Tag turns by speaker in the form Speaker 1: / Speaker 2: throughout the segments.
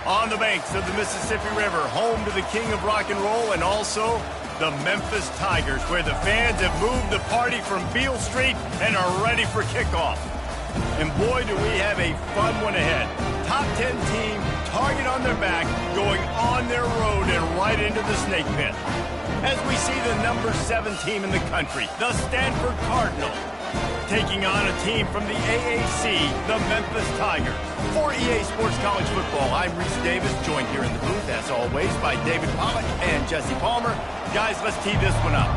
Speaker 1: On the banks of the Mississippi River, home to the king of rock and roll and also the Memphis Tigers, where the fans have moved the party from Beale Street and are ready for kickoff. And boy, do we have a fun one ahead. Top 10 team, target on their back, going on their road and right into the snake pit. As we see the number 7 team in the country, the Stanford Cardinals, taking on a team from the AAC, the Memphis Tigers. For EA Sports College Football, I'm Reese Davis, joined here in the booth, as always, by David Pollock and Jesse Palmer. Guys, let's tee this one up.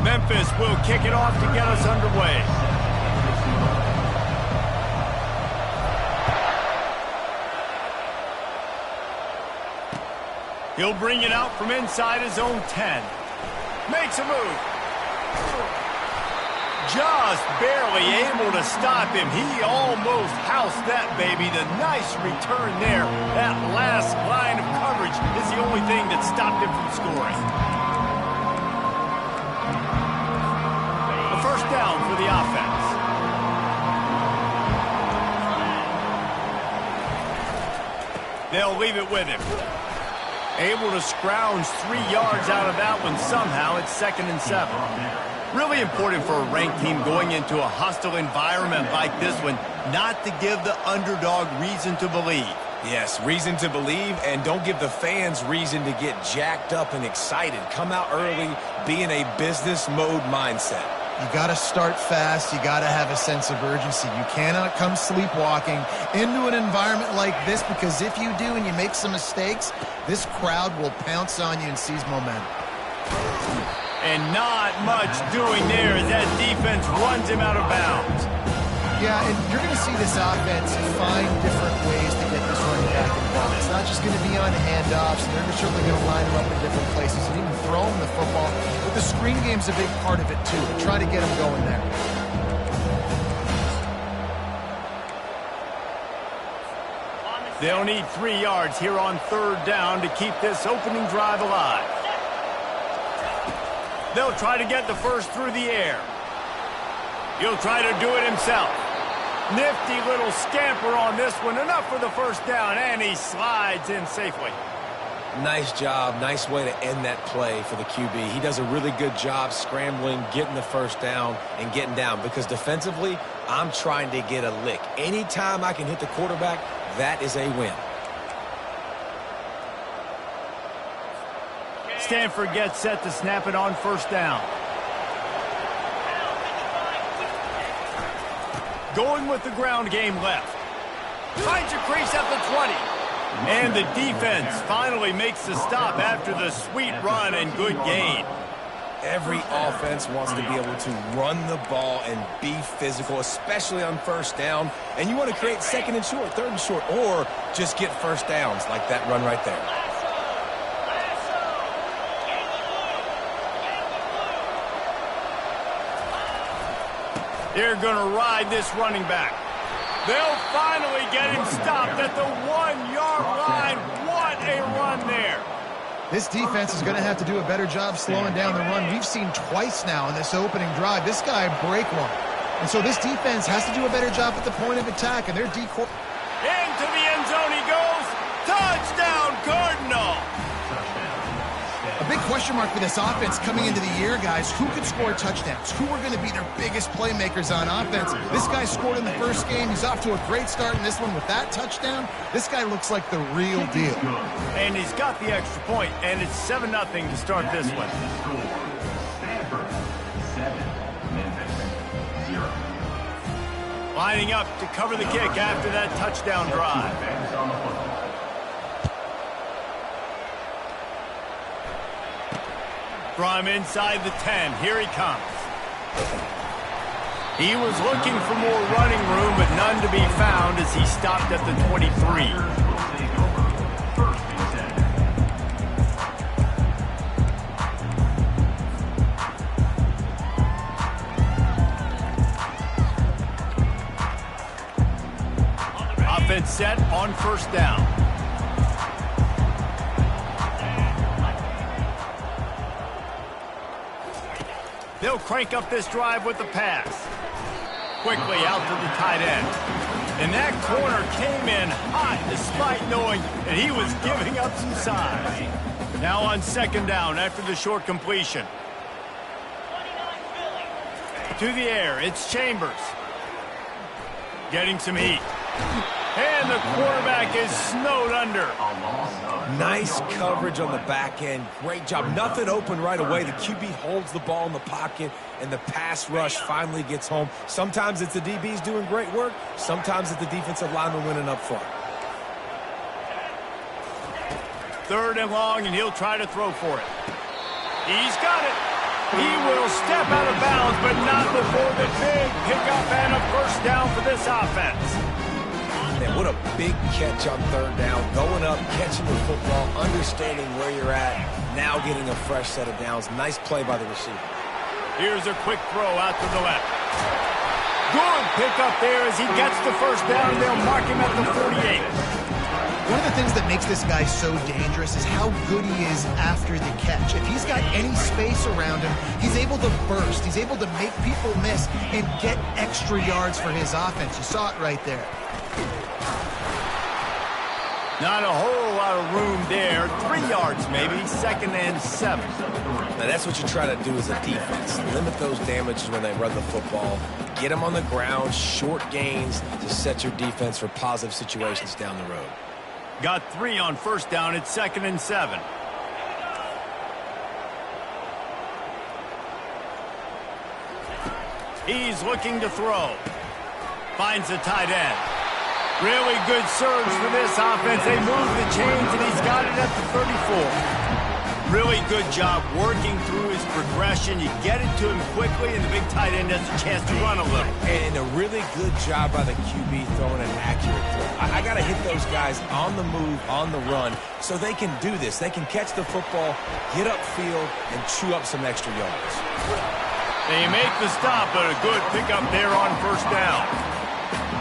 Speaker 1: Memphis will kick it off to get us underway. He'll bring it out from inside his own 10. Makes a move. Just barely able to stop him. He almost housed that baby. The nice return there. That last line of coverage is the only thing that stopped him from scoring. The first down for the offense. They'll leave it with him. Able to scrounge 3 yards out of that one somehow. It's 2nd and 7. Really important for a ranked team going into a hostile environment like this one, not to give the underdog reason to believe.
Speaker 2: Yes, reason to believe, and don't give the fans reason to get jacked up and excited. Come out early, be in a business mode mindset.
Speaker 3: You got to start fast. You got to have a sense of urgency. You cannot come sleepwalking into an environment like this, because if you do and you make some mistakes, this crowd will pounce on you and seize momentum.
Speaker 1: And not much doing there as that defense runs him out of bounds.
Speaker 3: Yeah, and you're going to see this offense find different ways to get this running back involved. It's not just going to be on handoffs. They're certainly going to line him up in different places and even throw him the football. But the screen game's a big part of it, too. Try to get him going there.
Speaker 1: They'll need 3 yards here on 3rd down to keep this opening drive alive. They'll try to get the first through the air. He'll try to do it himself. Nifty little scamper on this one. Enough for the first down, and he slides in safely.
Speaker 2: Nice job. Nice way to end that play for the QB. He does a really good job scrambling, getting the first down, and getting down. Because defensively, I'm trying to get a lick. Anytime I can hit the quarterback, that is a win.
Speaker 1: Stanford gets set to snap it on 1st down. Going with the ground game left. Finds a crease at the 20. And the defense finally makes the stop after the sweet run and good gain.
Speaker 2: Every offense wants to be able to run the ball and be physical, especially on 1st down. And you want to create 2nd and short, 3rd and short, or just get first downs like that run right there.
Speaker 1: They're going to ride this running back. They'll finally get him stopped at the 1-yard line. What a run there.
Speaker 3: This defense is going to have to do a better job slowing down the run. We've seen twice now in this opening drive. This guy break one. And so this defense has to do a better job at the point of attack, and their decoy.
Speaker 1: Into the end zone he goes. Touchdown, Cardinal.
Speaker 3: A big question mark for this offense coming into the year, guys. Who could score touchdowns? Who are going to be their biggest playmakers on offense? This guy scored in the first game. He's off to a great start in this one with that touchdown. This guy looks like the real deal.
Speaker 1: And he's got the extra point, and it's 7-0 to start this one. Lining up to cover the kick after that touchdown drive. From inside the 10, here he comes. He was looking for more running room, but none to be found as he stopped at the 23. Offense set on 1st down. They'll crank up this drive with the pass. Quickly out to the tight end. And that corner came in hot despite knowing that he was giving up some size. Now on second down after the short completion. To the air, it's Chambers. Getting some heat. And the quarterback is snowed under.
Speaker 2: Nice coverage on the back end. Great job. Nothing open right away. The QB holds the ball in the pocket, and the pass rush finally gets home. Sometimes it's the DBs doing great work. Sometimes it's the defensive lineman winning up front.
Speaker 1: Third and long, and he'll try to throw for it. He's got it. He will step out of bounds, but not before the big pickup and a first down for this offense.
Speaker 2: Man, what a big catch on third down. Going up, catching the football, understanding where you're at, now getting a fresh set of downs. Nice play by the receiver.
Speaker 1: Here's a quick throw out to the left. Good pickup there as he gets the first down, and they'll mark him at the 48.
Speaker 3: One of the things that makes this guy so dangerous is how good he is after the catch. If he's got any space around him, he's able to burst. He's able to make people miss and get extra yards for his offense. You saw it right there.
Speaker 1: Not a whole lot of room there. 3 yards maybe, 2nd and 7.
Speaker 2: Now that's what you try to do as a defense. Limit those damages when they run the football. Get them on the ground, short gains to set your defense for positive situations down the road.
Speaker 1: Got 3 on first down. It's 2nd and 7. He's looking to throw. Finds the tight end. Really good surge for this offense. They move the chains, and he's got it at the 34. Really good job working through his progression. You get it to him quickly, and the big tight end has a chance to run a little.
Speaker 2: And a really good job by the QB throwing an accurate throw. I got to hit those guys on the move, on the run, so they can do this. They can catch the football, get upfield, and chew up some extra yards.
Speaker 1: They make the stop, but a good pickup there on first down.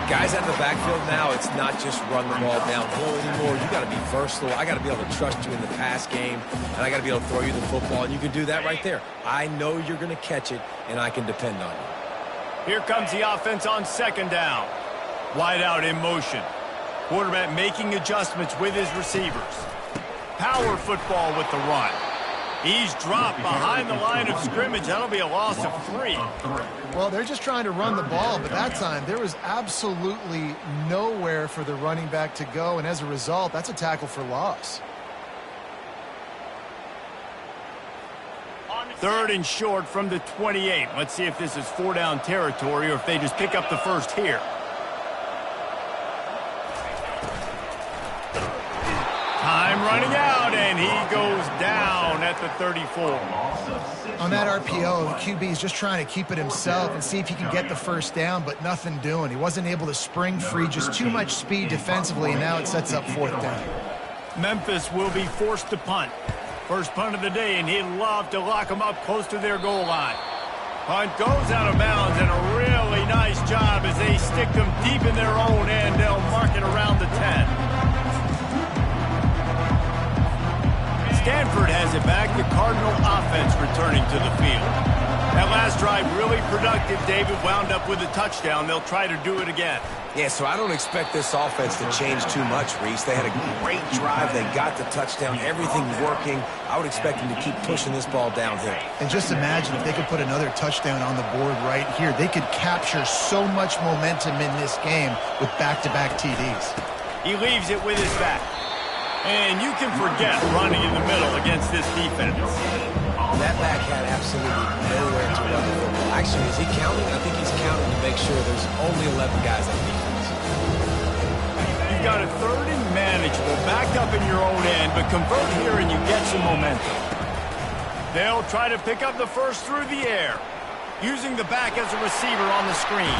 Speaker 2: Guys out of the backfield now, it's not just run the ball downhill anymore. You got to be versatile. I got to be able to trust you in the pass game, and I got to be able to throw you the football, and you can do that right there. I know you're going to catch it, and I can depend on you.
Speaker 1: Here comes the offense on second down. Wide out in motion. Quarterback making adjustments with his receivers. Power football with the run. He's dropped behind the line of scrimmage. That'll be a loss of 3.
Speaker 3: Well, they're just trying to run the ball, but that time there was absolutely nowhere for the running back to go, and as a result, that's a tackle for loss.
Speaker 1: 3rd and short from the 28. Let's see if this is 4-down territory or if they just pick up the first here. Time running out, and he goes down at the 34.
Speaker 3: On that RPO, the QB is just trying to keep it himself and see if he can get the first down, but nothing doing. He wasn't able to spring free, just too much speed defensively, and now it sets up 4th down.
Speaker 1: Memphis will be forced to punt. First punt of the day, and he'd love to lock them up close to their goal line. Punt goes out of bounds, and a really nice job as they stick them deep in their own end. They'll mark it around the 10. Stanford has it back. The Cardinal offense returning to the field. That last drive really productive. David wound up with a touchdown. They'll try to do it again.
Speaker 2: Yeah, so I don't expect this offense to change too much, Reese. They had a great drive. They got the touchdown. Everything working. I would expect them to keep pushing this ball downhill.
Speaker 3: And just imagine if they could put another touchdown on the board right here. They could capture so much momentum in this game with back-to-back TDs.
Speaker 1: He leaves it with his back. And you can forget running in the middle against this defense.
Speaker 2: That back had absolutely nowhere to run the football. Actually, is he counting? I think he's counting to make sure there's only 11 guys on defense.
Speaker 1: You've got a 3rd and manageable, backed up in your own end, but convert here and you get some momentum. They'll try to pick up the first through the air, using the back as a receiver on the screen.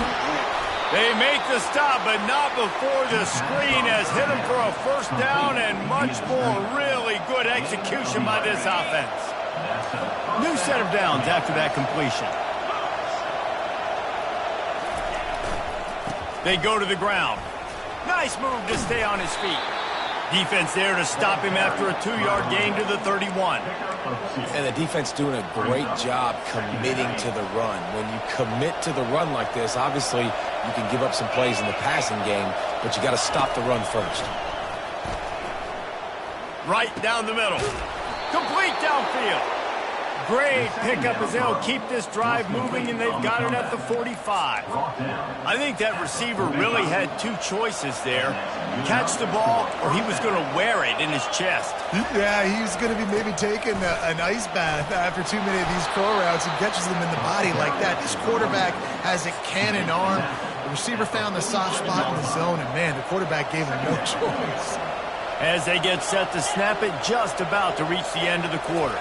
Speaker 1: They make the stop, but not before the screen has hit them for a first down and much more. Really good execution by this offense. New set of downs after that completion. They go to the ground. Nice move to stay on his feet. Defense there to stop him after a 2-yard gain to the 31.
Speaker 2: And the defense doing a great job committing to the run. When you commit to the run like this, obviously you can give up some plays in the passing game, but you got to stop the run first.
Speaker 1: Right down the middle. Complete downfield. Great pickup as they'll keep this drive moving, and they've got it at the 45. I think that receiver really had two choices there. Catch the ball, or he was going to wear it in his chest.
Speaker 3: Yeah, he's going to be maybe taking an ice bath after too many of these curl routes and catches them in the body like that. This quarterback has a cannon arm. The receiver found the soft spot in the zone, and, man, the quarterback gave him no choice.
Speaker 1: As they get set to snap it, just about to reach the end of the quarter.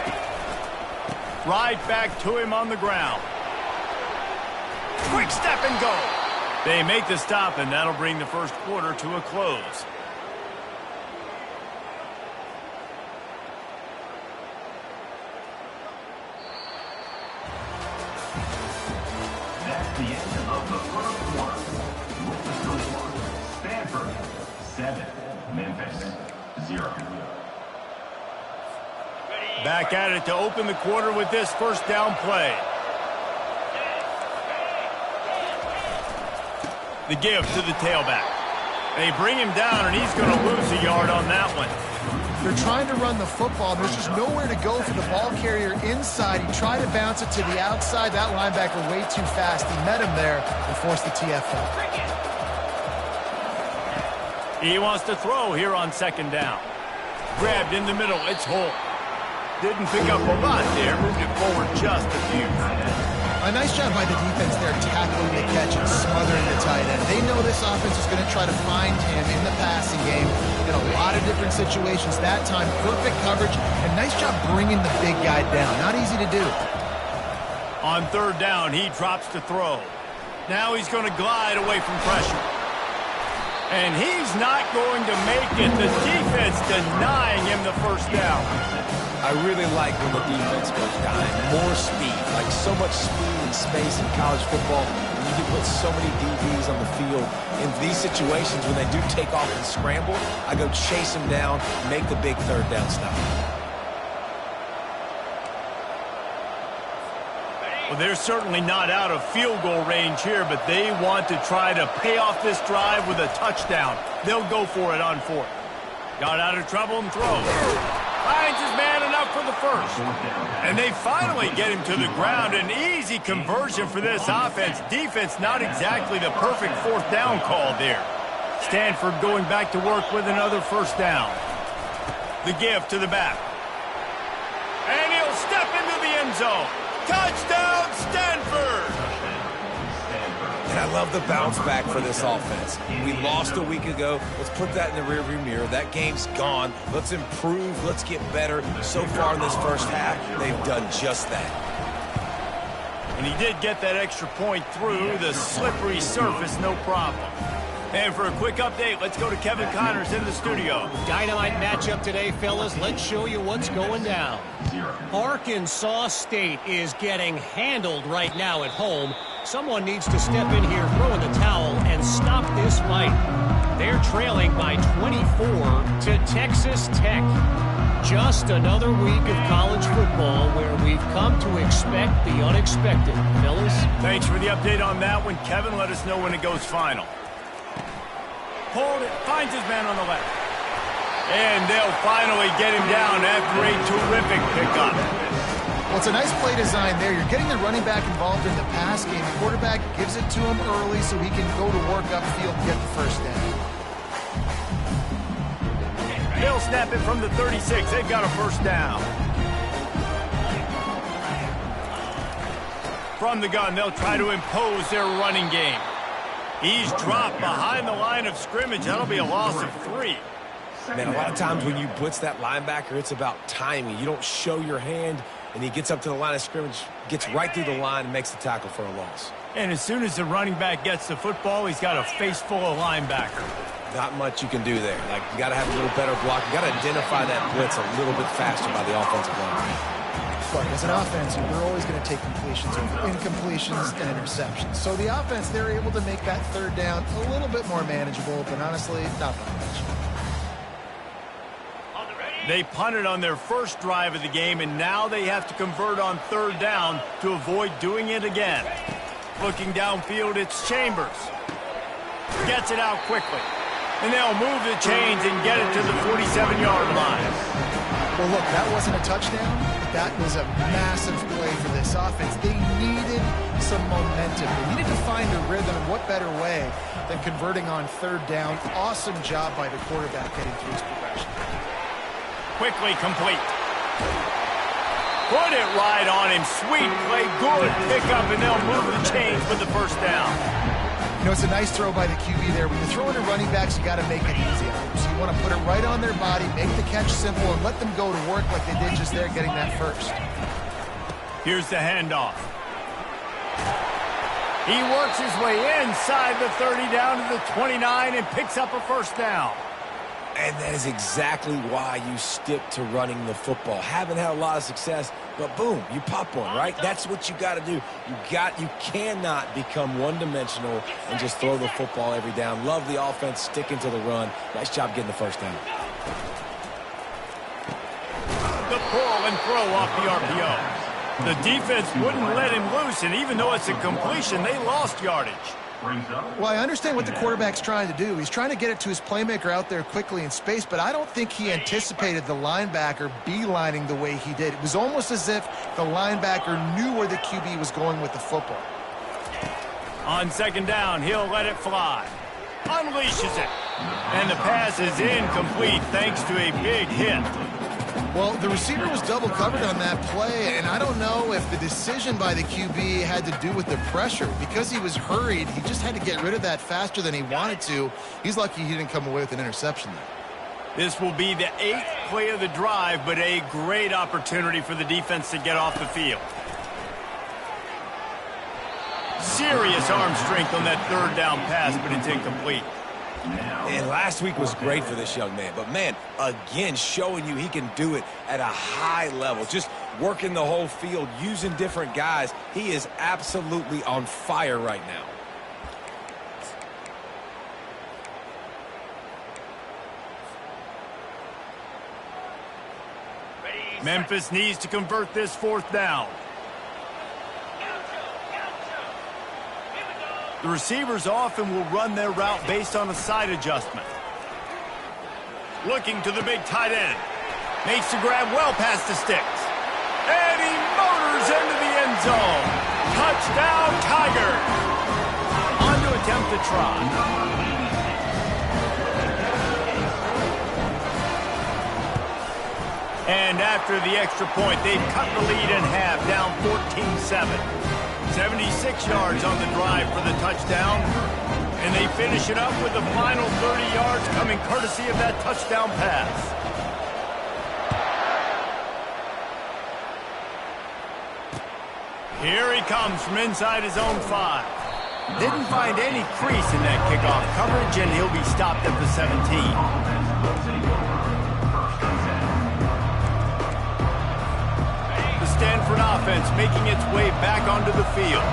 Speaker 1: Right back to him on the ground. Quick step and go. They make the stop, and that'll bring the first quarter to a close.
Speaker 4: That's the end of the first quarter. With the score, Stanford 7, Memphis 0.
Speaker 1: Back at it to open the quarter with this first down play. The give to the tailback. They bring him down, and he's going to lose a yard on that one.
Speaker 3: They're trying to run the football. There's just nowhere to go for the ball carrier inside. He tried to bounce it to the outside. That linebacker way too fast. He met him there and forced the TFL.
Speaker 1: He wants to throw here on second down. Grabbed in the middle. It's Holt. Didn't pick up a lot there. Moved it forward just a few.
Speaker 3: A nice job by the defense there tackling the catch and smothering the tight end. They know this offense is going to try to find him in the passing game in a lot of different situations. That time, perfect coverage, and nice job bringing the big guy down. Not easy to do.
Speaker 1: On third down, he drops to throw. Now he's going to glide away from pressure. And he's not going to make it. The defense denying him the first down.
Speaker 2: I really like when the defense goes dime. More speed, like so much speed and space in college football. And you can put so many DBs on the field. In these situations, when they do take off and scramble, I go chase them down, make the big third down stop.
Speaker 1: Well, they're certainly not out of field goal range here, but they want to try to pay off this drive with a touchdown. They'll go for it on fourth. Got out of trouble and throws. Finds his man enough for the first. And they finally get him to the ground. An easy conversion for this offense. Defense not exactly the perfect fourth down call there. Stanford going back to work with another first down. The give to the back. And he'll step into the end zone. Touchdown, Stanford!
Speaker 2: And I love the bounce back for this offense. We lost a week ago. Let's put that in the rearview mirror. That game's gone. Let's improve. Let's get better. So far in this first half, they've done just that.
Speaker 1: And he did get that extra point through the slippery surface, no problem. And for a quick update, let's go to Kevin Connors in the studio.
Speaker 5: Dynamite matchup today, fellas. Let's show you what's going down. Arkansas State is getting handled right now at home. Someone needs to step in here, throw in the towel, and stop this fight. They're trailing by 24 to Texas Tech. Just another week of college football where we've come to expect the unexpected. Fellas?
Speaker 1: Thanks for the update on that one. Kevin, let us know when it goes final. Hold it, finds his man on the left. And they'll finally get him down after a terrific pickup.
Speaker 3: Well, it's a nice play design there. You're getting the running back involved in the pass game. The quarterback gives it to him early so he can go to work upfield and get the first down.
Speaker 1: They'll snap it from the 36. They've got a first down. From the gun, they'll try to impose their running game. He's dropped behind the line of scrimmage. That'll be a loss of 3.
Speaker 2: Man, a lot of times when you blitz that linebacker, it's about timing. You don't show your hand, and he gets up to the line of scrimmage, gets right through the line, and makes the tackle for a loss.
Speaker 1: And as soon as the running back gets the football, he's got a face full of linebacker.
Speaker 2: Not much you can do there. Like, you got to have a little better block. You got to identify that blitz a little bit faster by the offensive line.
Speaker 3: Look, as an offense, you're always going to take completions, incompletions, and interceptions. So the offense, they're able to make that third down a little bit more manageable, but honestly, not by much.
Speaker 1: They punted on their first drive of the game, and now they have to convert on third down to avoid doing it again. Looking downfield, it's Chambers. Gets it out quickly. And they'll move the chains and get it to the 47-yard line.
Speaker 3: Well, look, that wasn't a touchdown, but that was a massive play for this offense. They needed some momentum. They needed to find a rhythm, and what better way than converting on third down. Awesome job by the quarterback getting through his progression.
Speaker 1: Quickly complete. Put it right on him. Sweet play. Good pickup, and they'll move the chains with the first down.
Speaker 3: You know, it's a nice throw by the QB there. When you're throwing to running backs, you got to make it easy on them. So you want to put it right on their body, make the catch simple, and let them go to work like they did just there getting that first.
Speaker 1: Here's the handoff. He works his way inside the 30 down to the 29 and picks up a first down.
Speaker 2: And that is exactly why you stick to running the football. Haven't had a lot of success, but boom, you pop one, right? That's what you got to do. You cannot become one-dimensional and just throw the football every down. Love the offense, sticking to the run. Nice job getting the first down.
Speaker 1: The pull and throw off the RPO. The defense wouldn't let him loose, and even though it's a completion, they lost yardage.
Speaker 3: Well, I understand what the quarterback's trying to do. He's trying to get it to his playmaker out there quickly in space, but I don't think he anticipated the linebacker beelining the way he did. It was almost as if the linebacker knew where the QB was going with the football.
Speaker 1: On second down, he'll let it fly. Unleashes it. And the pass is incomplete thanks to a big hit.
Speaker 3: Well, the receiver was double covered on that play, and I don't know if the decision by the QB had to do with the pressure. Because he was hurried, he just had to get rid of that faster than he wanted to. He's lucky he didn't come away with an interception there.
Speaker 1: This will be the 8th play of the drive, but a great opportunity for the defense to get off the field. Serious arm strength on that third down pass, but it's incomplete.
Speaker 2: And last week was great for this young man. But, man, again, showing you he can do it at a high level. Just working the whole field, using different guys. He is absolutely on fire right now.
Speaker 1: Memphis needs to convert this fourth down. The receivers often will run their route based on a side adjustment. Looking to the big tight end. Makes the grab well past the sticks. And he motors into the end zone. Touchdown, Tigers. On to attempt to try. And after the extra point, they've cut the lead in half, down 14-7. 76 yards on the drive for the touchdown. And they finish it up with the final 30 yards coming courtesy of that touchdown pass. Here he comes from inside his own 5. Didn't find any crease in that kickoff coverage, and he'll be stopped at the 17. Stanford offense making its way back onto the field.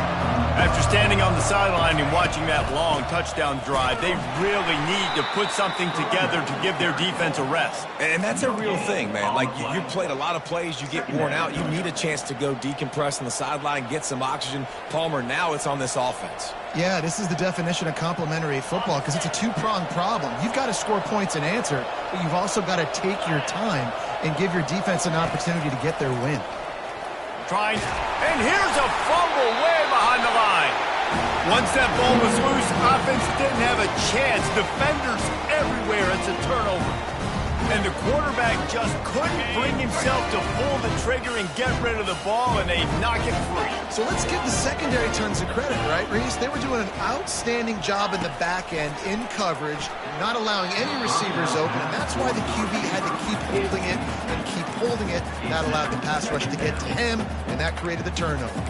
Speaker 1: After standing on the sideline and watching that long touchdown drive, they really need to put something together to give their defense a rest.
Speaker 2: And that's a real thing, man. Like, you played a lot of plays, you get worn out, you need a chance to go decompress on the sideline, get some oxygen. Palmer, now it's on this offense.
Speaker 3: Yeah, this is the definition of complementary football because it's a two-pronged problem. You've got to score points and answer, but you've also got to take your time and give your defense an opportunity to get their win.
Speaker 1: And here's a fumble way behind the line. Once that ball was loose, offense didn't have a chance. Defenders everywhere. It's a turnover. And the quarterback just couldn't bring himself to pull the trigger and get rid of the ball, and they knock it free.
Speaker 3: So let's give the secondary tons of credit, right, Reese? They were doing an outstanding job in the back end, in coverage, not allowing any receivers open, and that's why the QB had to keep holding it and keep holding it. That allowed the pass rush to get to him, and that created the turnover.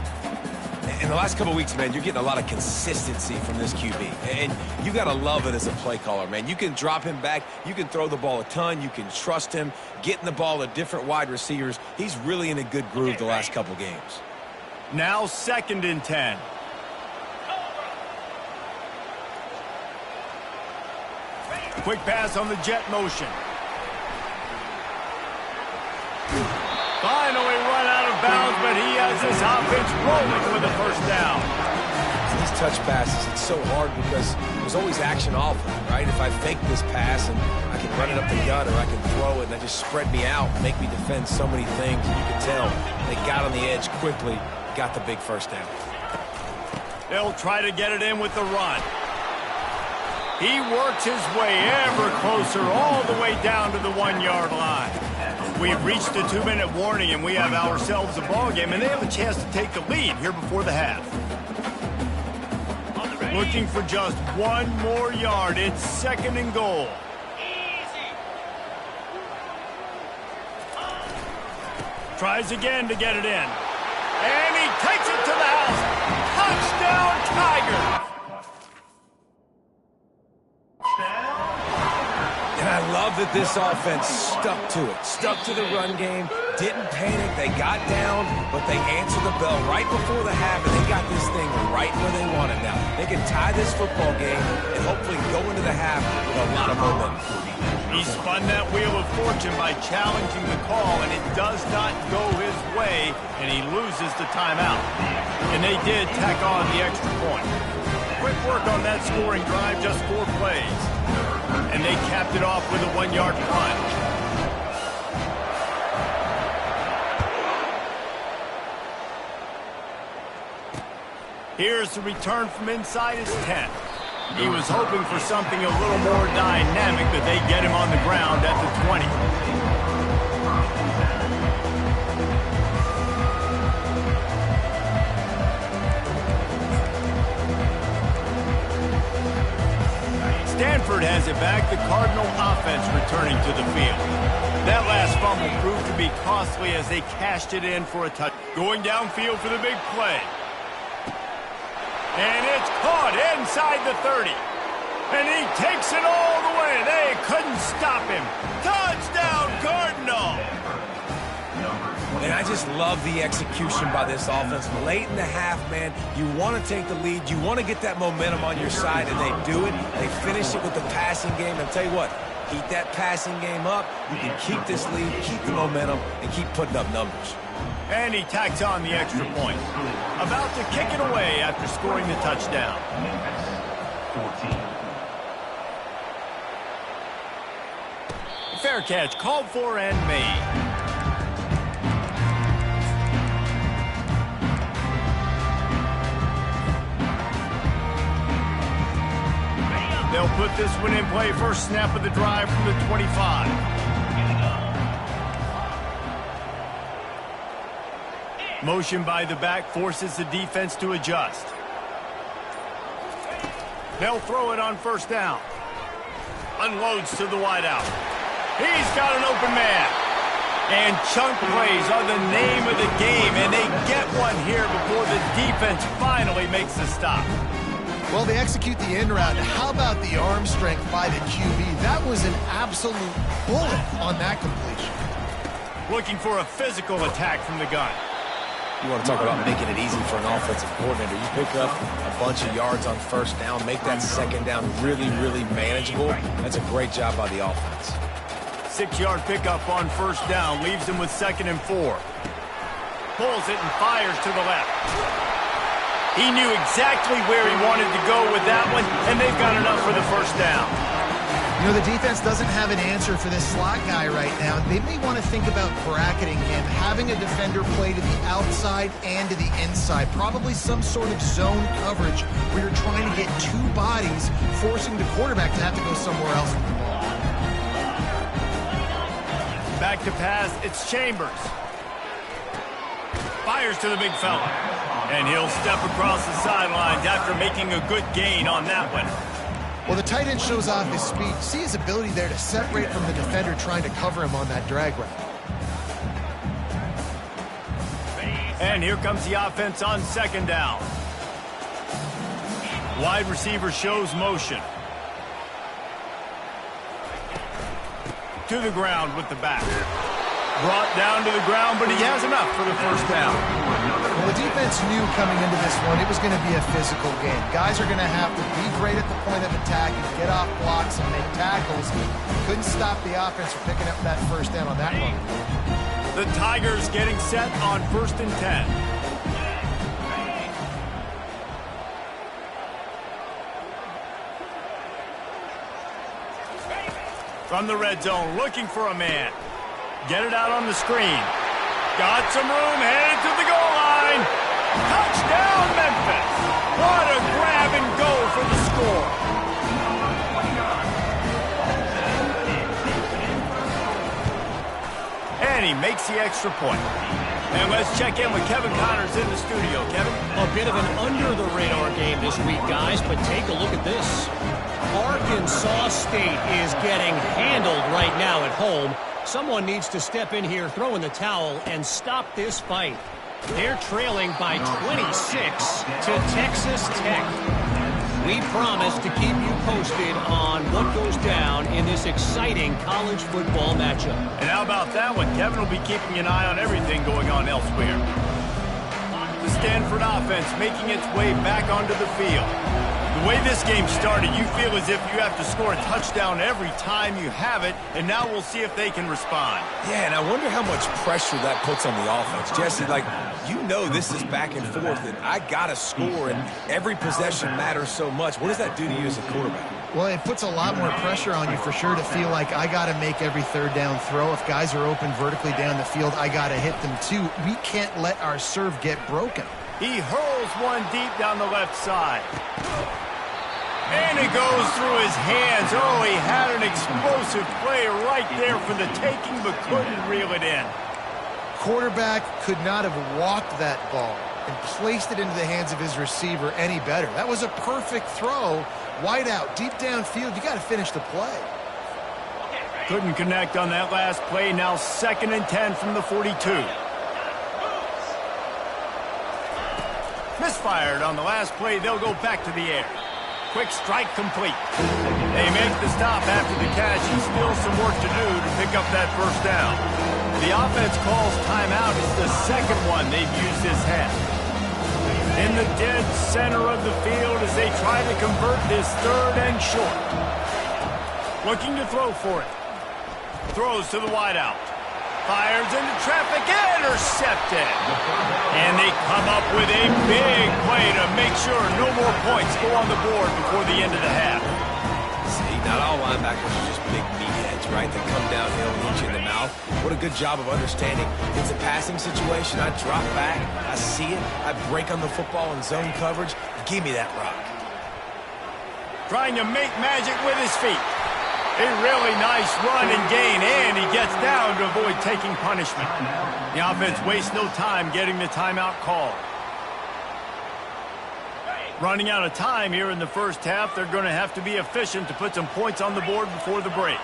Speaker 2: In the last couple of weeks, man, you're getting a lot of consistency from this QB. And you got to love it as a play caller, man. You can drop him back. You can throw the ball a ton. You can trust him, getting the ball to different wide receivers. He's really in a good groove the last couple games.
Speaker 1: Now 2nd and 10. Quick pass on the jet motion. Finally run out of bounds, but he has his offense rolling with a first down.
Speaker 2: These touch passes, it's so hard because there's always action off of it, right? If I fake this pass and I can run it up the gut or I can throw it and they just spread me out, make me defend so many things. And you can tell they got on the edge quickly, got the big first down.
Speaker 1: They'll try to get it in with the run. He works his way ever closer all the way down to the 1-yard line. We've reached the 2-minute warning, and we have ourselves a ball game, and they have a chance to take the lead here before the half. Looking for just one more yard. It's 2nd and goal. Tries again to get it in. And he takes it to the house. Touchdown, Tigers!
Speaker 2: And I love that this offense stuck to it, stuck to the run game, didn't panic, they got down, but they answered the bell right before the half, and they got this thing right where they want it now. They can tie this football game and hopefully go into the half with a lot of momentum.
Speaker 1: He spun that wheel of fortune by challenging the call, and it does not go his way, and he loses the timeout. And they did tack on the extra point. Quick work on that scoring drive, just 4 plays. And they capped it off with a 1-yard punt. Here's the return from inside his 10. He was hoping for something a little more dynamic, but they get him on the ground at the 20. Stanford has it back, the Cardinal offense returning to the field. That last fumble proved to be costly as they cashed it in for a touch. Going downfield for the big play. And it's caught inside the 30. And he takes it all the way. They couldn't stop him. Touchdown, Cardinal!
Speaker 2: And I just love the execution by this offense. Late in the half, man, you want to take the lead. You want to get that momentum on your side, and they do it. They finish it with the passing game. And I'll tell you what, keep that passing game up. You can keep this lead, keep the momentum, and keep putting up numbers.
Speaker 1: And he tacks on the extra point. About to kick it away after scoring the touchdown.
Speaker 4: 14.
Speaker 1: Fair catch called for and made. They'll put this one in play. First snap of the drive from the 25. Motion by the back forces the defense to adjust. They'll throw it on first down. Unloads to the wideout. He's got an open man. And chunk plays are the name of the game, and they get one here before the defense finally makes the stop.
Speaker 3: Well, they execute the end route. How about the arm strength by the QB? That was an absolute bullet on that completion.
Speaker 1: Looking for a physical attack from the gun.
Speaker 2: You want to talk about making it easy for an offensive coordinator. You pick up a bunch of yards on first down, make that second down really, really manageable. That's a great job by the offense.
Speaker 1: 6-yard pickup on first down leaves him with 2nd and 4. Pulls it and fires to the left. He knew exactly where he wanted to go with that one, and they've got enough for the first down.
Speaker 3: You know, the defense doesn't have an answer for this slot guy right now. They may want to think about bracketing him, having a defender play to the outside and to the inside. Probably some sort of zone coverage where you're trying to get 2 bodies, forcing the quarterback to have to go somewhere else.
Speaker 1: Back to pass, it's Chambers. Fires to the big fella. And he'll step across the sidelines after making a good gain on that one.
Speaker 3: Well, the tight end shows off his speed. See his ability there to separate from the defender trying to cover him on that drag route.
Speaker 1: And here comes the offense on 2nd down. Wide receiver shows motion. To the ground with the back. Brought down to the ground, but he has enough for the first down.
Speaker 3: Well, the defense knew coming into this one it was going to be a physical game. Guys are going to have to be great at the point of attack and get off blocks and make tackles. Couldn't stop the offense from picking up that first down on that one.
Speaker 1: The Tigers getting set on 1st and 10. From the red zone, looking for a man. Get it out on the screen. Got some room, headed to the goal line. Touchdown, Memphis. What a grab and go for the score. And he makes the extra point. And let's check in with Kevin Connors in the studio. Kevin?
Speaker 5: A bit of an under-the-radar game this week, guys, but take a look at this. Arkansas State is getting handled right now at home. Someone needs to step in here, throw in the towel, and stop this fight. They're trailing by 26 to Texas Tech. We promise to keep you posted on what goes down in this exciting college football matchup.
Speaker 1: And how about that one? Kevin will be keeping an eye on everything going on elsewhere. The Stanford offense making its way back onto the field. The way this game started, you feel as if you have to score a touchdown every time you have it, and now we'll see if they can respond.
Speaker 2: Yeah, and I wonder how much pressure that puts on the offense. Jesse, like, you know this is back and forth, and I got to score, and every possession matters so much. What does that do to you as a quarterback?
Speaker 3: Well, it puts a lot more pressure on you for sure to feel like I got to make every third down throw. If guys are open vertically down the field, I got to hit them too. We can't let our serve get broken.
Speaker 1: He hurls one deep down the left side. And it goes through his hands. Oh, he had an explosive play right there for the taking, but couldn't reel it in.
Speaker 3: Quarterback could not have walked that ball and placed it into the hands of his receiver any better. That was a perfect throw. Wide out, deep downfield. You got to finish the play.
Speaker 1: Couldn't connect on that last play. Now 2nd and 10 from the 42. Misfired on the last play. They'll go back to the air. Quick strike complete. They make the stop after the catch, and still some work to do to pick up that first down. The offense calls timeout. It's the second one they've used this half. In the dead center of the field as they try to convert this 3rd and short. Looking to throw for it. Throws to the wideout. Fires into traffic, intercepted. And they come up with a big play to make sure no more points go on the board before the end of the half.
Speaker 2: See, not all linebackers are just big meatheads, right? They come downhill and hit you in the mouth. What a good job of understanding. If it's a passing situation, I drop back, I see it, I break on the football in zone coverage. Give me that rock.
Speaker 1: Trying to make magic with his feet. A really nice run and gain, and he gets down to avoid taking punishment. The offense wastes no time getting the timeout called. Running out of time here in the first half, they're going to have to be efficient to put some points on the board before the break.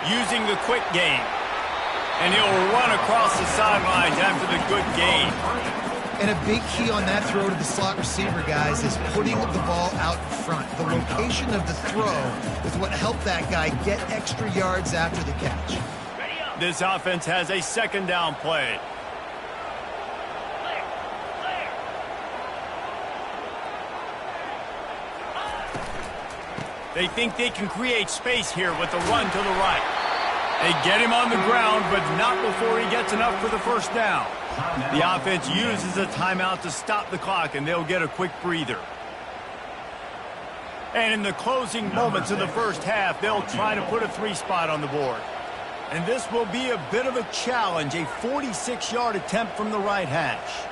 Speaker 1: Using the quick game. And he'll run across the sidelines after the good gain.
Speaker 3: And a big key on that throw to the slot receiver, guys, is putting the ball out in front. The location of the throw is what helped that guy get extra yards after the catch.
Speaker 1: This offense has a 2nd down play. They think they can create space here with the run to the right. They get him on the ground, but not before he gets enough for the first down. The offense uses a timeout to stop the clock, and they'll get a quick breather. And in the closing moments of the first half, they'll try to put a 3-spot on the board. And this will be a bit of a challenge, a 46-yard attempt from the right hash.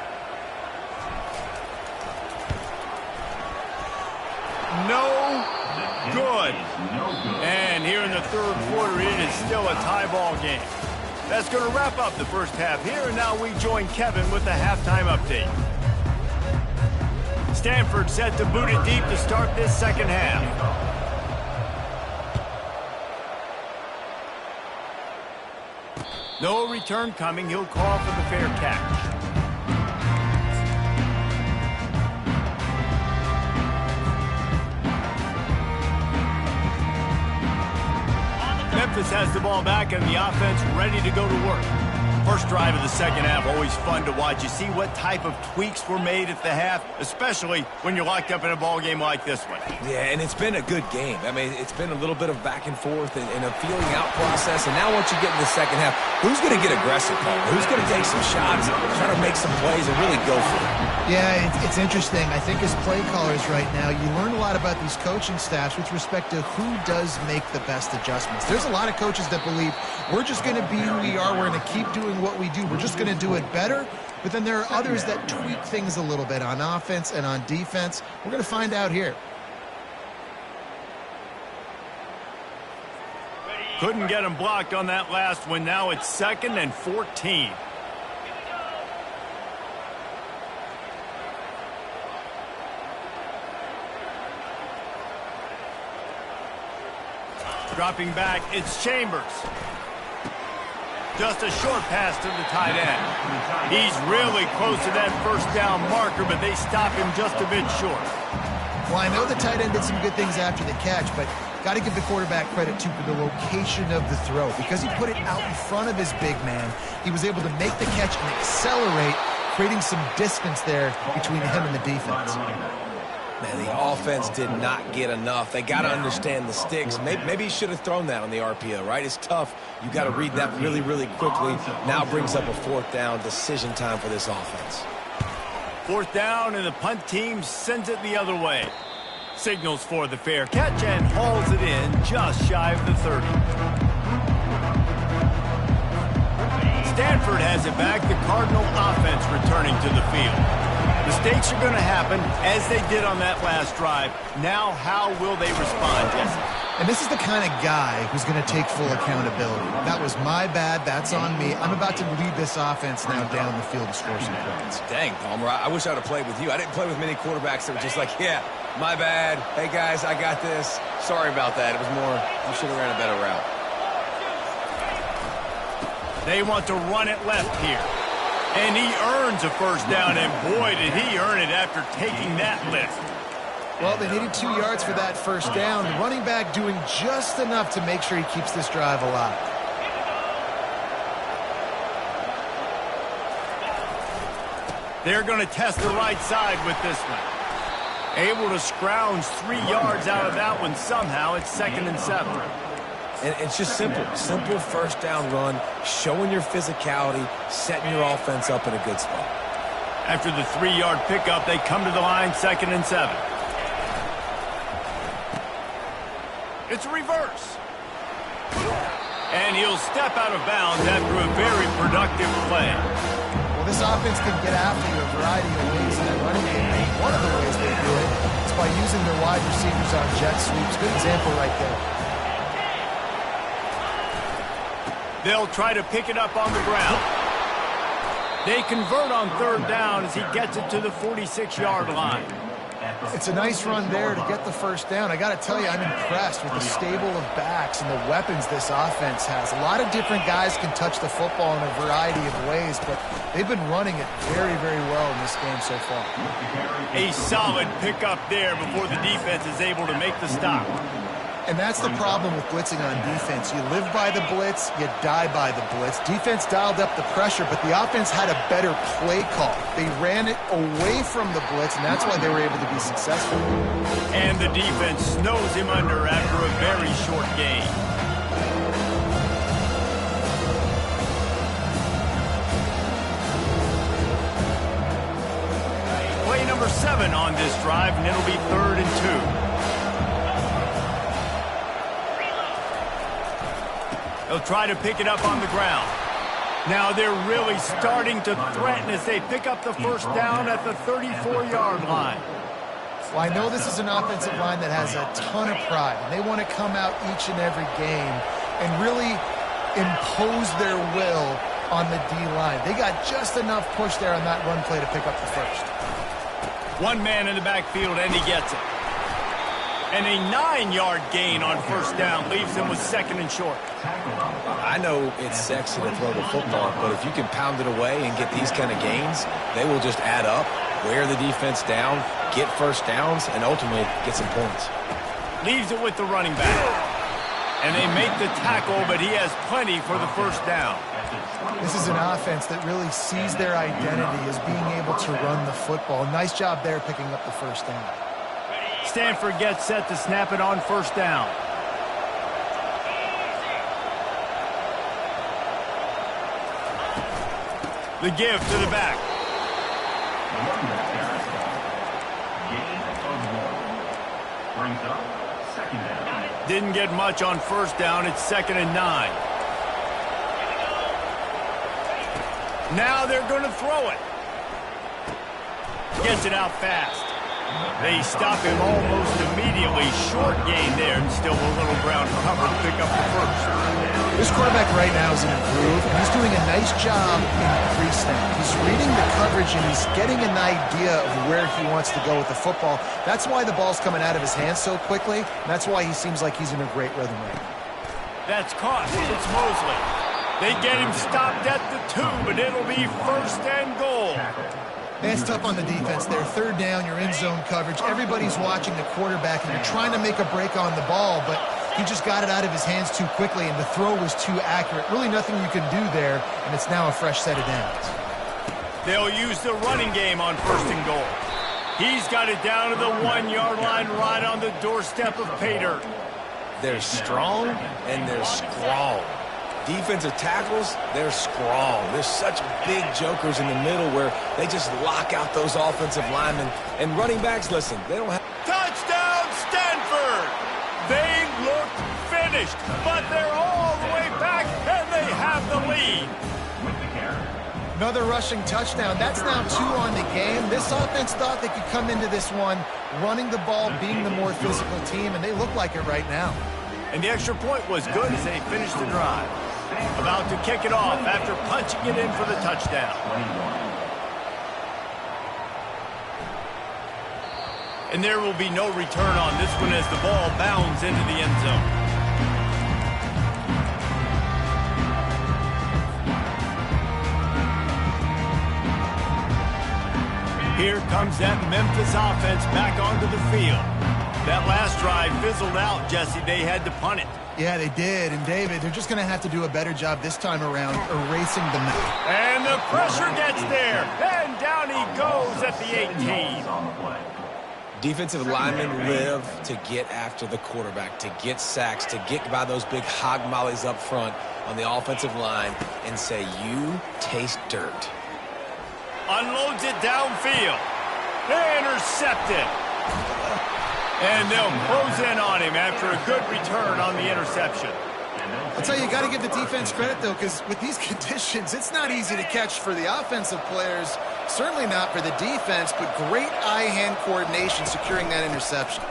Speaker 1: No good. And here in the 3rd quarter, it is still a tie ball game. That's going to wrap up the first half here, and now we join Kevin with the halftime update. Stanford set to boot it deep to start this second half. No return coming. He'll call for the fair catch. Memphis has the ball back and the offense ready to go to work. First drive of the second half, always fun to watch. You see what type of tweaks were made at the half, especially when you're locked up in a ball game like this one.
Speaker 2: Yeah, and it's been a good game. I mean, it's been a little bit of back and forth and a feeling out process. And now once you get in the second half, who's going to get aggressive, Paul? Who's going to take some shots, try to make some plays, and really go for it?
Speaker 3: Yeah, it's interesting. I think as play callers right now, you learn a lot about these coaching staffs with respect to who does make the best adjustments. There's a lot of coaches that believe we're just going to be who we are. We're going to keep doing what we do. We're just going to do it better. But then there are others that tweak things a little bit on offense and on defense. We're going to find out here.
Speaker 1: Couldn't get him blocked on that last one. Now it's 2nd and 14. Dropping back, it's Chambers. Just a short pass to the tight end. He's really close to that first down marker, but they stop him just a bit short.
Speaker 3: Well, I know the tight end did some good things after the catch, but got to give the quarterback credit, too, for the location of the throw. Because he put it out in front of his big man, he was able to make the catch and accelerate, creating some distance there between him and the defense.
Speaker 2: Man, the offense did not get enough. They got to understand the sticks. Maybe he should have thrown that on the RPO, right? It's tough. You got to read that really, really quickly. Now brings up a 4th down decision time for this offense.
Speaker 1: 4th down, and the punt team sends it the other way. Signals for the fair catch and hauls it in just shy of the 30. Stanford has it back. The Cardinal offense returning to the field. Mistakes are going to happen, as they did on that last drive. Now, how will they respond, Jesse?
Speaker 3: And this is the kind of guy who's going to take full accountability. That was my bad. That's on me. I'm about to lead this offense now down the field to score some points.
Speaker 2: Dang, Palmer, I wish I'd have played with you. I didn't play with many quarterbacks that were just like, yeah, my bad. Hey, guys, I got this. Sorry about that. It was more, you should have ran a better route.
Speaker 1: They want to run it left here. And he earns a first down, and boy, did he earn it after taking that lift.
Speaker 3: Well, they needed 2 yards for that first down. The running back doing just enough to make sure he keeps this drive alive.
Speaker 1: They're going to test the right side with this one. Able to scrounge 3 yards out of that one somehow. It's 2nd and 7.
Speaker 2: And it's just simple first down run, showing your physicality, setting your offense up in a good spot.
Speaker 1: After the 3-yard pickup, they come to the line, 2nd and 7. It's a reverse. And he'll step out of bounds after a very productive play.
Speaker 3: Well, this offense can get after you a variety of ways in that running game. One of the ways they do it is by using their wide receivers on jet sweeps. Good example right there.
Speaker 1: They'll try to pick it up on the ground. They convert on 3rd down as he gets it to the 46-yard line.
Speaker 3: It's a nice run there to get the first down. I got to tell you, I'm impressed with the stable of backs and the weapons this offense has. A lot of different guys can touch the football in a variety of ways, but they've been running it very, very well in this game so far.
Speaker 1: A solid pickup there before the defense is able to make the stop.
Speaker 3: And that's the problem with blitzing on defense. You live by the blitz, you die by the blitz. Defense dialed up the pressure, but the offense had a better play call. They ran it away from the blitz, and that's why they were able to be successful.
Speaker 1: And the defense snows him under after a very short gain. Play number 7 on this drive, and it'll be 3rd and 2. They'll try to pick it up on the ground. Now they're really starting to threaten as they pick up the first down at the 34-yard line.
Speaker 3: Well, I know this is an offensive line that has a ton of pride, and they want to come out each and every game and really impose their will on the D-line. They got just enough push there on that run play to pick up the first.
Speaker 1: One man in the backfield, and he gets it. And a 9-yard gain on first down leaves him with 2nd and short.
Speaker 2: I know it's sexy to throw the football, but if you can pound it away and get these kind of gains, they will just add up, wear the defense down, get first downs, and ultimately get some points.
Speaker 1: Leaves it with the running back. And they make the tackle, but he has plenty for the first down.
Speaker 3: This is an offense that really sees their identity as being able to run the football. Nice job there picking up the first down.
Speaker 1: Stanford gets set to snap it on first down. The give to the back.
Speaker 4: Brings up second down.
Speaker 1: Didn't get much on first down. It's 2nd and 9. Now they're going to throw it. Gets it out fast. They stop him almost immediately. Short gain there, and still a little ground cover to pick up the first.
Speaker 3: This quarterback right now is in a groove, and he's doing a nice job in pre-snap. He's reading the coverage, and he's getting an idea of where he wants to go with the football. That's why the ball's coming out of his hands so quickly, and that's why he seems like he's in a great rhythm right now.
Speaker 1: That's caught. It's Mosley. They get him stopped at the 2, but it'll be 1st and goal.
Speaker 3: It's tough on the defense there. 3rd down, you're in zone coverage. Everybody's watching the quarterback, and you're trying to make a break on the ball, but he just got it out of his hands too quickly, and the throw was too accurate. Really nothing you can do there, and it's now a fresh set of downs.
Speaker 1: They'll use the running game on 1st and goal. He's got it down to the 1-yard line right on the doorstep of pay dirt.
Speaker 2: They're strong and they're strong. Defensive tackles, they're strong. There's such big jokers in the middle where they just lock out those offensive linemen. And running backs, listen, they don't have...
Speaker 1: Touchdown, Stanford! They looked finished, but they're all the way back, and they have the lead.
Speaker 3: Another rushing touchdown. That's now 2 on the game. This offense thought they could come into this one running the ball, being the more physical team, and they look like it right now.
Speaker 1: And the extra point was good as they finished the drive. About to kick it off after punching it in for the touchdown. And there will be no return on this one as the ball bounds into the end zone. Here comes that Memphis offense back onto the field. That last drive fizzled out, Jesse. They had to punt it.
Speaker 3: Yeah, they did. And, David, they're just going to have to do a better job this time around erasing the middle.
Speaker 1: And the pressure gets there. And down he goes at the 18.
Speaker 2: Defensive linemen live to get after the quarterback, to get sacks, to get by those big hog mollies up front on the offensive line and say, you taste dirt.
Speaker 1: Unloads it downfield. Intercepted. And they'll close in on him after a good return on the interception.
Speaker 3: I'll tell you, you got to give the defense credit, though, because with these conditions, it's not easy to catch for the offensive players, certainly not for the defense, but great eye-hand coordination securing that interception.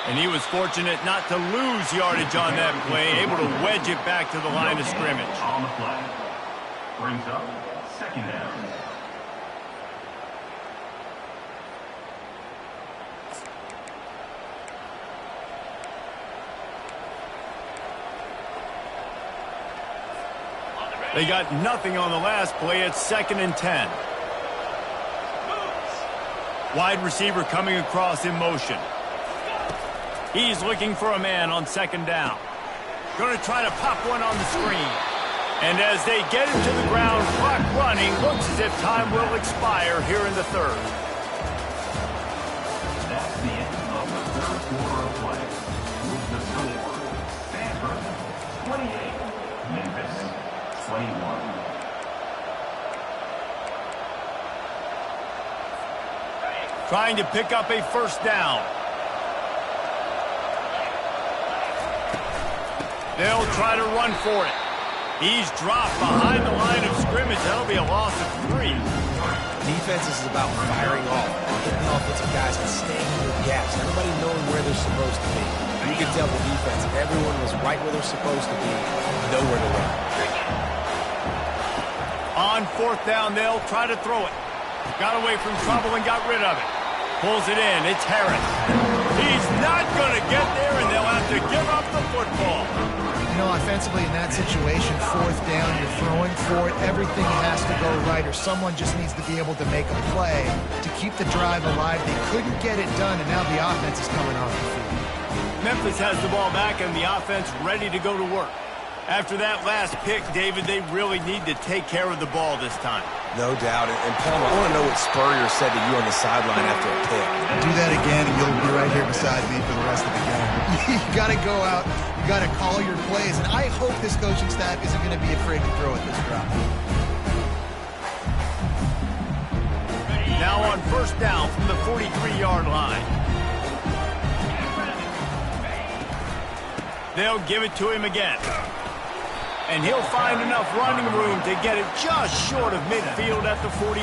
Speaker 1: And he was fortunate not to lose yardage on that play, able to wedge it back to the line of scrimmage.
Speaker 4: On the play. Brings up 2nd down.
Speaker 1: They got nothing on the last play. It's 2nd and 10. Wide receiver coming across in motion. He's looking for a man on 2nd down. Going to try to pop one on the screen. And as they get him to the ground, clock running, looks as if time will expire here in the 3rd.
Speaker 4: That's the end of the 3rd quarter of play. With the score, Stanford 28, Memphis 21.
Speaker 1: Trying to pick up a 1st down. They'll try to run for it. He's dropped behind the line of scrimmage. That'll be a loss of 3.
Speaker 2: Defense is about firing off, getting the offensive guys and staying in their gaps. Everybody knowing where they're supposed to be. You can tell the defense, everyone was right where they're supposed to be, nowhere to run.
Speaker 1: On 4th down, they'll try to throw it. Got away from trouble and got rid of it. Pulls it in. It's Harris. He's not going to get there, and they'll have to give up the football.
Speaker 3: You know, offensively in that situation, 4th down, you're throwing for it. Everything has to go right, or someone just needs to be able to make a play to keep the drive alive. They couldn't get it done, and now the offense is coming off the field.
Speaker 1: Memphis has the ball back, and the offense ready to go to work. After that last pick, David, they really need to take care of the ball this time.
Speaker 2: No doubt. And Palmer, I want to know what Spurrier said to you on the sideline after a pick.
Speaker 3: Do that again, and you'll be right here beside me for the rest of the game. You got to go out. You got to call your plays. And I hope this coaching staff isn't going to be afraid to throw at this drop.
Speaker 1: Now on first down from the 43-yard line. They'll give it to him again. And he'll find enough running room to get it just short of midfield at the 49.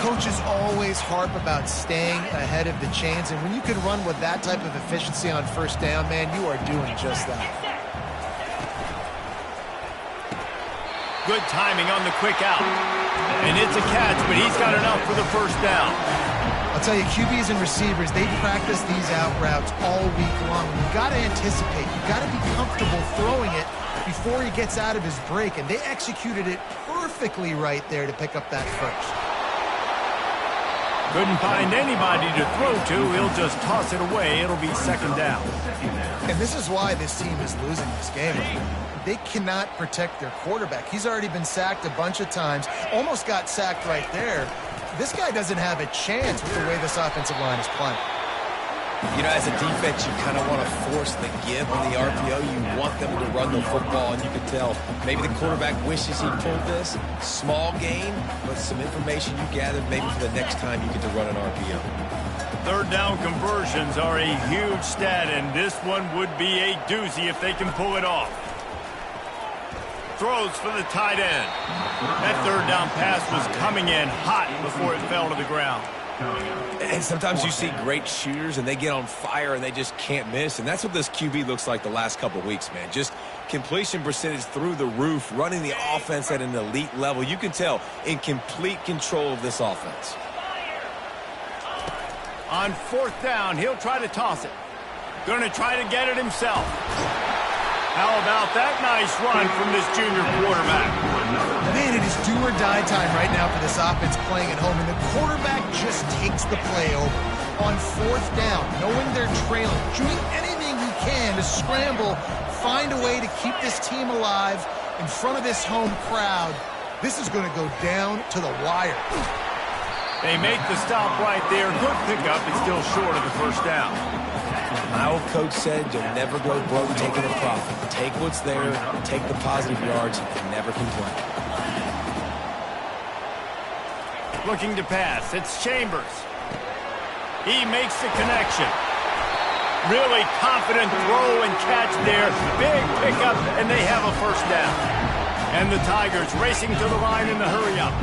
Speaker 3: Coaches always harp about staying ahead of the chains, and when you can run with that type of efficiency on first down, man, you are doing just that.
Speaker 1: Good timing on the quick out. And it's a catch, but he's got enough for the first down.
Speaker 3: I'll tell you, QBs and receivers, they practice these out routes all week long. You've got to anticipate. You've got to be comfortable throwing it before he gets out of his break, and they executed it perfectly right there to pick up that first.
Speaker 1: Couldn't find anybody to throw to. He'll just toss it away. It'll be second down.
Speaker 3: And this is why this team is losing this game. They cannot protect their quarterback. He's already been sacked a bunch of times, almost got sacked right there. This guy doesn't have a chance with the way this offensive line is playing.
Speaker 2: You know, as a defense, you kind of want to force the give on the RPO. You want them to run the football, and you can tell maybe the quarterback wishes he pulled this. Small gain, but some information you gathered maybe for the next time you get to run an RPO.
Speaker 1: Third down conversions are a huge stat, and this one would be a doozy if they can pull it off. Throws for the tight end. That third down pass was coming in hot before it fell to the ground.
Speaker 2: And sometimes you see great shooters, and they get on fire, and they just can't miss. And that's what this QB looks like the last couple weeks, man. Just completion percentage through the roof, running the offense at an elite level. You can tell in complete control of this offense.
Speaker 1: On fourth down, he'll try to toss it. Going to try to get it himself. How about that nice run from this junior quarterback?
Speaker 3: Man, it is do or die time right now for this offense playing at home, and the quarterback just takes the play over. On fourth down, knowing they're trailing, doing anything he can to scramble, find a way to keep this team alive in front of this home crowd. This is going to go down to the wire.
Speaker 1: They make the stop right there. Good pickup. It's still short of the first down.
Speaker 2: My old coach said you'll never go broke taking a profit. Take what's there, take the positive yards, and never complain.
Speaker 1: Looking to pass. It's Chambers. He makes the connection. Really confident throw and catch there. Big pickup, and they have a first down. And the Tigers racing to the line in the hurry-up.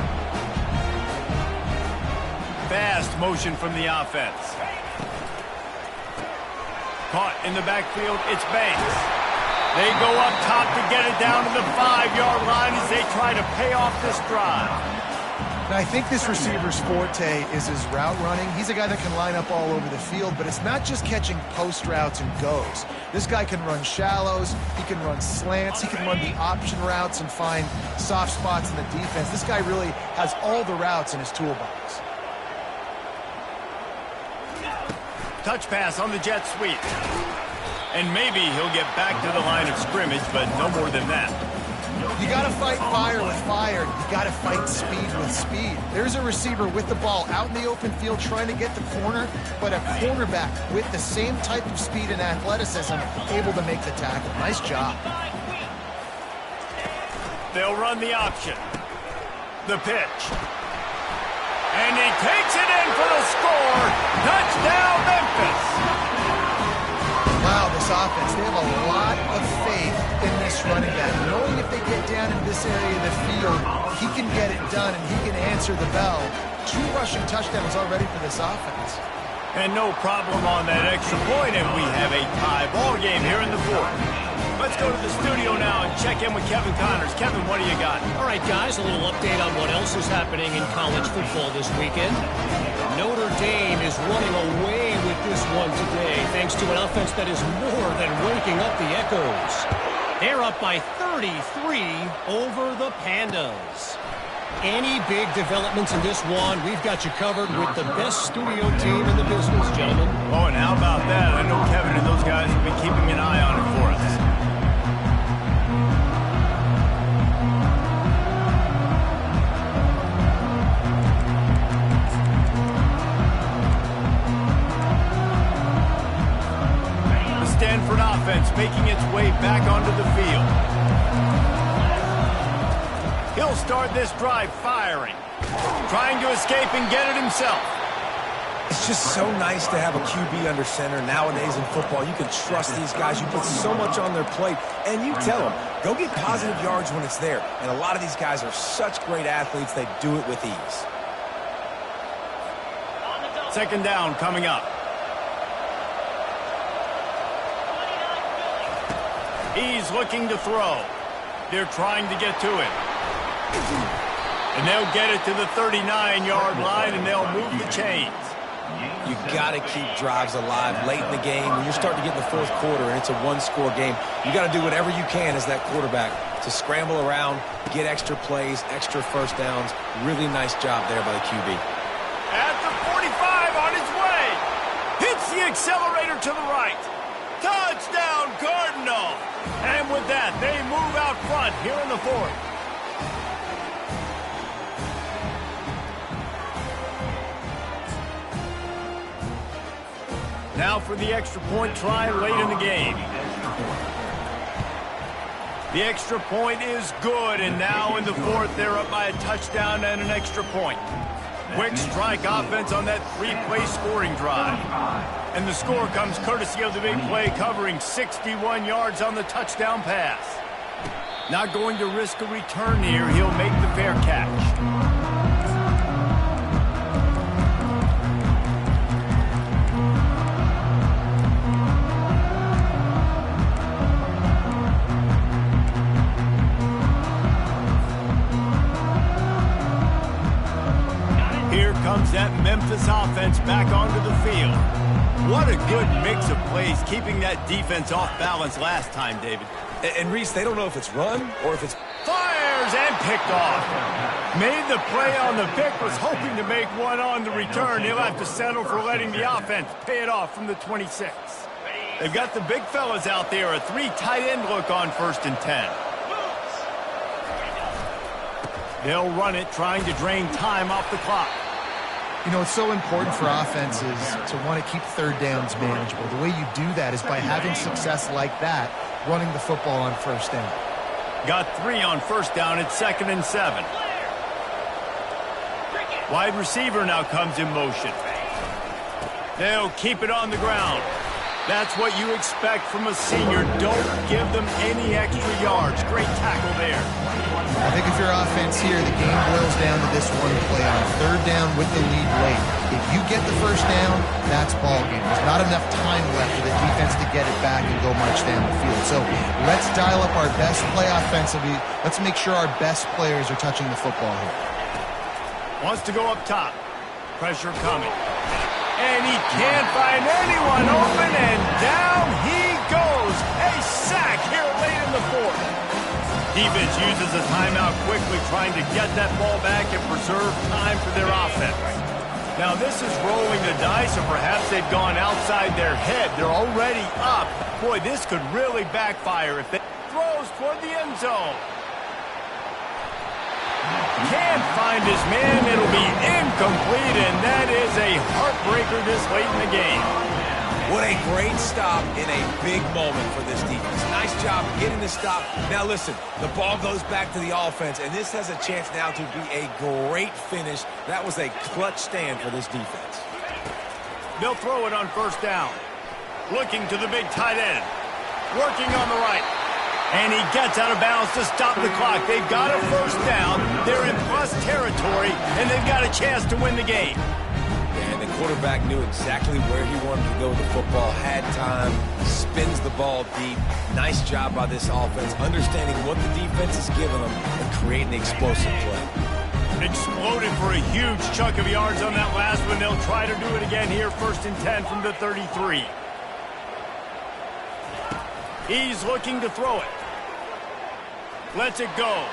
Speaker 1: Fast motion from the offense. Caught in the backfield, it's Banks. They go up top to get it down to the 5-yard line as they try to pay off this drive.
Speaker 3: Now, I think this receiver's forte is his route running. He's a guy that can line up all over the field, but it's not just catching post routes and goes. This guy can run shallows, he can run slants, he can run the option routes and find soft spots in the defense. This guy really has all the routes in his toolbox.
Speaker 1: Touch pass on the jet sweep. And maybe he'll get back to the line of scrimmage, but no more than that.
Speaker 3: You got to fight fire with fire. You got to fight speed with speed. There's a receiver with the ball out in the open field trying to get the corner, but a cornerback with the same type of speed and athleticism able to make the tackle. Nice job.
Speaker 1: They'll run the option. The pitch. And he takes it in for the score. Touchdown, Memphis.
Speaker 3: Wow, this offense, they have a lot of faith in this running back. Knowing if they get down in this area of the field, he can get it done and he can answer the bell. 2 rushing touchdowns already for this offense.
Speaker 1: And no problem on that extra point, and we have a tie ball game here in the fourth. Let's go to the studio now and check in with Kevin Connors. Kevin, what do you got?
Speaker 5: All right, guys, a little update on what else is happening in college football this weekend. Notre Dame is running away with this one today, thanks to an offense that is more than waking up the echoes. They're up by 33 over the Pandas. Any big developments in this one, we've got you covered with the best studio team in the business, gentlemen.
Speaker 1: Oh, and how about that? I know Kevin and those guys will be keeping an eye on it for us. offense making its way back onto the field. He'll start this drive firing, trying to escape and get it himself.
Speaker 2: It's just so nice to have a QB under center nowadays in football. You can trust these guys. You put so much on their plate, and you tell them, go get positive yards when it's there. And a lot of these guys are such great athletes, they do it with ease.
Speaker 1: Second down coming up. He's looking to throw. They're trying to get to it. And they'll get it to the 39-yard line, and they'll move the chains.
Speaker 2: You got to keep drives alive late in the game. When you're starting to get in the fourth quarter and it's a one-score game, you got to do whatever you can as that quarterback to scramble around, get extra plays, extra first downs. Really nice job there by the QB.
Speaker 1: At the 45 on his way. Hits the accelerator to the right. Touchdown, Cardinal. And with that, they move out front here in the fourth. Now for the extra point try late in the game. The extra point is good, and now in the fourth, they're up by a touchdown and an extra point. Quick strike offense on that three-play scoring drive. And the score comes courtesy of the big play covering 61 yards on the touchdown pass. Not going to risk a return here. He'll make the fair catch. Comes that Memphis offense back onto the field. What a good mix of plays, keeping that defense off balance last time, David.
Speaker 2: And Reese, they don't know if it's run or if it's...
Speaker 1: Fires and picked off. Made the play on the pick, was hoping to make one on the return. He'll have to settle for letting the offense pay it off from the 26. They've got the big fellas out there, a three tight end look on 1st and 10. They'll run it, trying to drain time off the clock.
Speaker 3: You know, it's so important for offenses to want to keep third downs manageable. The way you do that is by having success like that, running the football on 1st down.
Speaker 1: Got 3 on 1st down at 2nd and 7. Wide receiver now comes in motion. They'll keep it on the ground. That's what you expect from a senior. Don't give them any extra yards. Great tackle there.
Speaker 3: I think if you're offense here, the game boils down to this one play on 3rd down with the lead late. If you get the 1st down, that's ball game. There's not enough time left for the defense to get it back and go march down the field. So let's dial up our best play offensively. Let's make sure our best players are touching the football here.
Speaker 1: Wants to go up top. Pressure coming. And he can't find anyone open, and down he goes. A sack here late in the fourth. Defense uses a timeout quickly, trying to get that ball back and preserve time for their offense. Now this is rolling the dice, or perhaps they've gone outside their head. They're already up. Boy, this could really backfire if they throws toward the end zone. Can't find his man. It'll be incomplete, and that is a heartbreaker this late in the game.
Speaker 2: What a great stop in a big moment for this defense. Nice job getting the stop. Now listen, the ball goes back to the offense, and this has a chance now to be a great finish. That was a clutch stand for this defense.
Speaker 1: They'll throw it on 1st down. Looking to the big tight end. Working on the right. And he gets out of bounds to stop the clock. They've got a 1st down. They're in plus territory, and they've got a chance to win the game.
Speaker 2: And the quarterback knew exactly where he wanted to go with the football, had time, spins the ball deep. Nice job by this offense, understanding what the defense is giving them and creating the explosive play.
Speaker 1: Exploded for a huge chunk of yards on that last one. They'll try to do it again here, 1st and 10 from the 33. He's looking to throw it. Lets it go.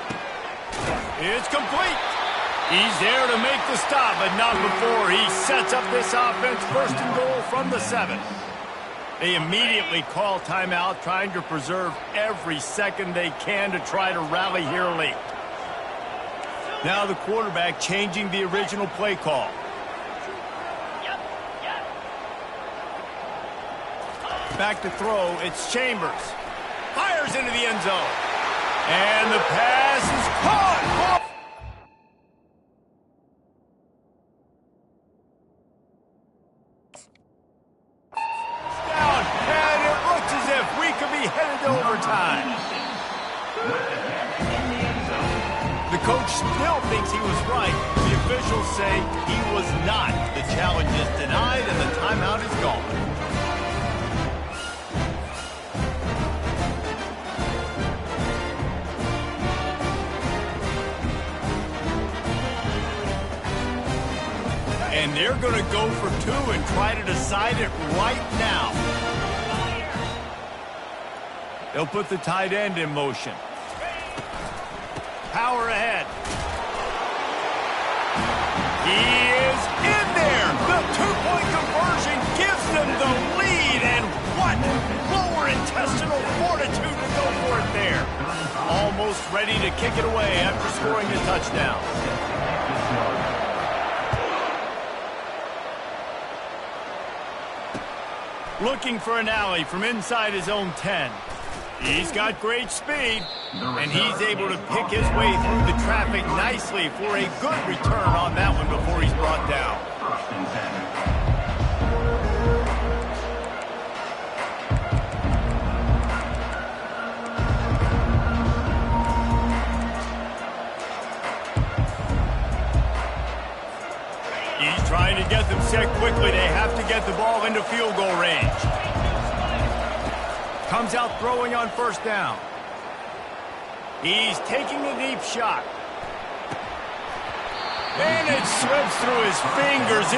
Speaker 1: It's complete. He's there to make the stop, but not before he sets up this offense. 1st and goal from the 7. They immediately call timeout, trying to preserve every second they can to try to rally here late. Now the quarterback changing the original play call. Back to throw, it's Chambers. Fires into the end zone. And the pass is caught. Down, and it looks as if we could be headed to overtime. The coach still thinks he was right. The officials say he was not. The challenge is denied, and the timeout is gone. And they're going to go for two and try to decide it right now. They'll put the tight end in motion. Power ahead. He is in there. The two-point conversion gives them the lead. And what lower intestinal fortitude to go for it there. Almost ready to kick it away after scoring the touchdown. Looking for an alley from inside his own 10. He's got great speed, and he's able to pick his way through the traffic nicely for a good return on that one before he's brought down. He's trying to get them set quickly. They have to get the ball into field goal range. Comes out throwing on first down. He's taking a deep shot. And it slips through his fingers.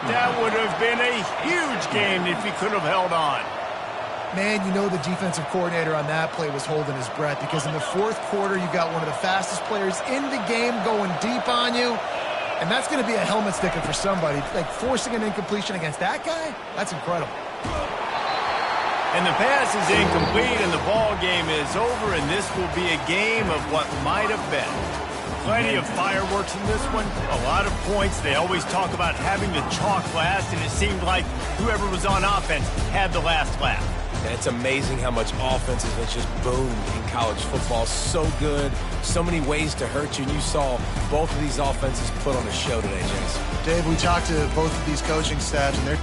Speaker 1: That would have been a huge game if he could have held on.
Speaker 3: Man, you know the defensive coordinator on that play was holding his breath because in the fourth quarter, you got one of the fastest players in the game going deep on you, and that's going to be a helmet sticker for somebody. Like forcing an incompletion against that guy, that's incredible.
Speaker 1: And the pass is incomplete, and the ball game is over, and this will be a game of what might have been. Plenty of fireworks in this one, a lot of points. They always talk about having the chalk last, and it seemed like whoever was on offense had the last laugh.
Speaker 2: And it's amazing how much offenses have just boomed in college football. So good, so many ways to hurt you. And you saw both of these offenses put on a show today, Jason.
Speaker 3: Dave, we talked to both of these coaching staffs, and they're